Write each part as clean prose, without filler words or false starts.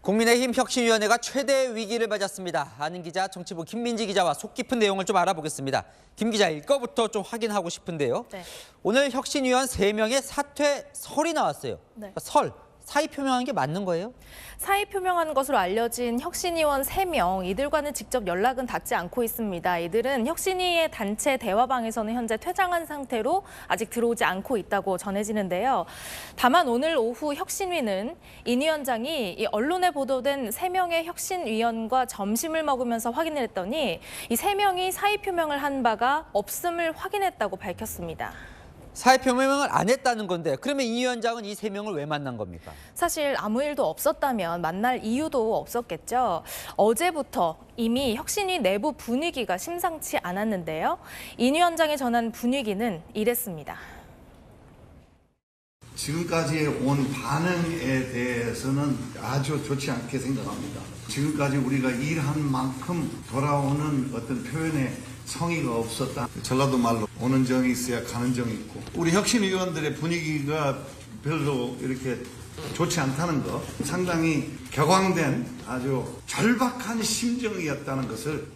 국민의힘 혁신위원회가 최대 위기를 맞았습니다. 아는 기자, 정치부 김민지 기자와 속 깊은 내용을 좀 알아보겠습니다. 김 기자, 일거부터 좀 확인하고 싶은데요. 네. 오늘 혁신위원 3명의 사퇴설이 나왔어요. 네. 사의 표명한 게 맞는 거예요? 사의 표명한 것으로 알려진 혁신위원 3명, 이들과는 직접 연락은 닿지 않고 있습니다. 이들은 혁신위의 단체 대화방에서는 현재 퇴장한 상태로 아직 들어오지 않고 있다고 전해지는데요. 다만 오늘 오후 혁신위는 인 위원장이 이 언론에 보도된 3명의 혁신위원과 점심을 먹으면서 확인을 했더니 이 3명이 사의 표명을 한 바가 없음을 확인했다고 밝혔습니다. 사의 표명을 안 했다는 건데 그러면 이 위원장은 이 3명을 왜 만난 겁니까? 사실 아무 일도 없었다면 만날 이유도 없었겠죠. 어제부터 이미 혁신위 내부 분위기가 심상치 않았는데요. 인 위원장이 전한 분위기는 이랬습니다. 지금까지 온 반응에 대해서는 아주 좋지 않게 생각합니다. 지금까지 우리가 일한 만큼 돌아오는 어떤 표현에 성의가 없었다. 전라도 말로 오는 정이 있어야 가는 정이 있고 우리 혁신위원들의 분위기가 별로 이렇게 좋지 않다는 거, 상당히 격앙된 아주 절박한 심정이었다는 것을.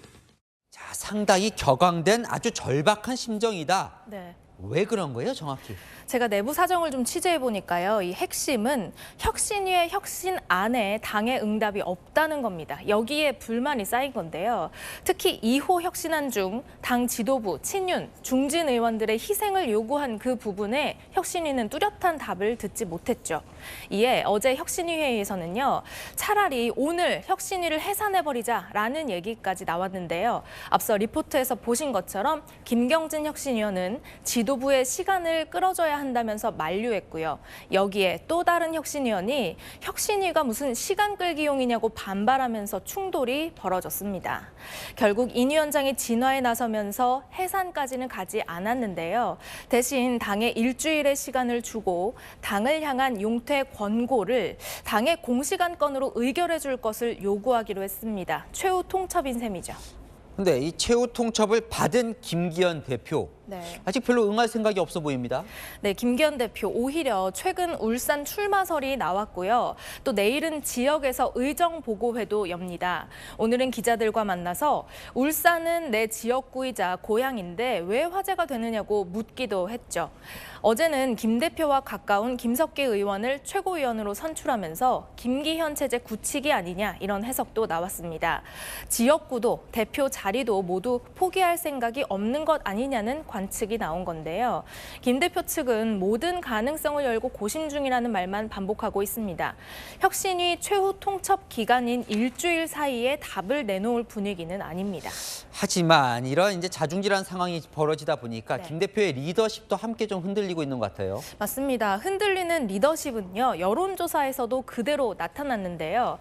자, 상당히 격앙된 아주 절박한 심정이다. 네. 왜 그런 거예요, 정확히? 제가 내부 사정을 좀 취재해 보니까요. 이 핵심은 혁신위의 혁신 안에 당의 응답이 없다는 겁니다. 여기에 불만이 쌓인 건데요. 특히 2호 혁신안 중 당 지도부, 친윤, 중진 의원들의 희생을 요구한 그 부분에 혁신위는 뚜렷한 답을 듣지 못했죠. 이에 어제 혁신위 회의에서는요. 차라리 오늘 혁신위를 해산해버리자라는 얘기까지 나왔는데요. 앞서 리포트에서 보신 것처럼 김경진 혁신위원은 지도부의 시간을 끌어줘야 한다면서 만류했고요. 여기에 또 다른 혁신위원이 혁신위가 무슨 시간 끌기용이냐고 반발하면서 충돌이 벌어졌습니다. 결국 인 위원장이 진화에 나서면서 해산까지는 가지 않았는데요. 대신 당에 일주일의 시간을 주고 당을 향한 용퇴 권고를 당의 공식 안건으로 의결해 줄 것을 요구하기로 했습니다. 최후 통첩인 셈이죠. 근데 이 최후 통첩을 받은 김기현 대표, 네. 아직 별로 응할 생각이 없어 보입니다. 네, 김기현 대표 오히려 최근 울산 출마설이 나왔고요. 또 내일은 지역에서 의정 보고회도 엽니다. 오늘은 기자들과 만나서 울산은 내 지역구이자 고향인데 왜 화제가 되느냐고 묻기도 했죠. 어제는 김 대표와 가까운 김석기 의원을 최고위원으로 선출하면서 김기현 체제 굳히기 아니냐 이런 해석도 나왔습니다. 지역구도 대표 자리도 모두 포기할 생각이 없는 것 아니냐는 관측이 나온 건데요. 김 대표 측은 모든 가능성을 열고 고심 중이라는 말만 반복하고 있습니다. 혁신위 최후 통첩 기간인 일주일 사이에 답을 내놓을 분위기는 아닙니다. 하지만 이런 이제 자중질환 상황이 벌어지다 보니까 네. 김 대표의 리더십도 함께 좀 흔들리고 있는 것 같아요. 맞습니다. 흔들리는 리더십은요. 여론조사에서도 그대로 나타났는데요.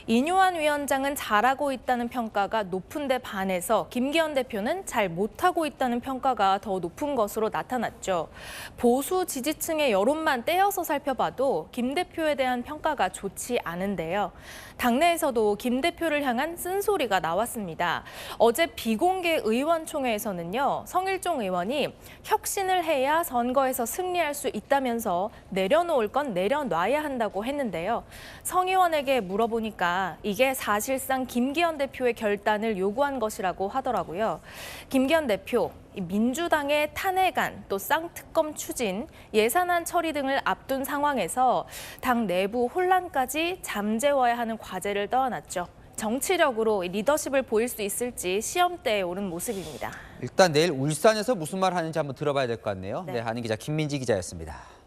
인요한 위원장은 잘하고 있다는 평가가 높은데 반해서 김기현 대표는 잘 못하고 있다는 평가가 더 높은 것으로 나타났죠. 보수 지지층의 여론만 떼어서 살펴봐도 김 대표에 대한 평가가 좋지 않은데요. 당내에서도 김 대표를 향한 쓴소리가 나왔습니다. 어제 비공개 의원총회에서는요. 성일종 의원이 혁신을 해야 선거에서 승리할 수 있다면서 내려놓을 건 내려놔야 한다고 했는데요. 성 의원에게 물어보니까 이게 사실상 김기현 대표의 결단을 요구한 것이라고 하더라고요. 김기현 대표, 민주당의 탄핵안, 또 쌍특검 추진, 예산안 처리 등을 앞둔 상황에서 당 내부 혼란까지 잠재워야 하는 과제를 떠안았죠. 정치력으로 리더십을 보일 수 있을지 시험대에 오른 모습입니다. 일단 내일 울산에서 무슨 말 하는지 한번 들어봐야 될 것 같네요. 네. 네, 아는 기자 김민지 기자였습니다.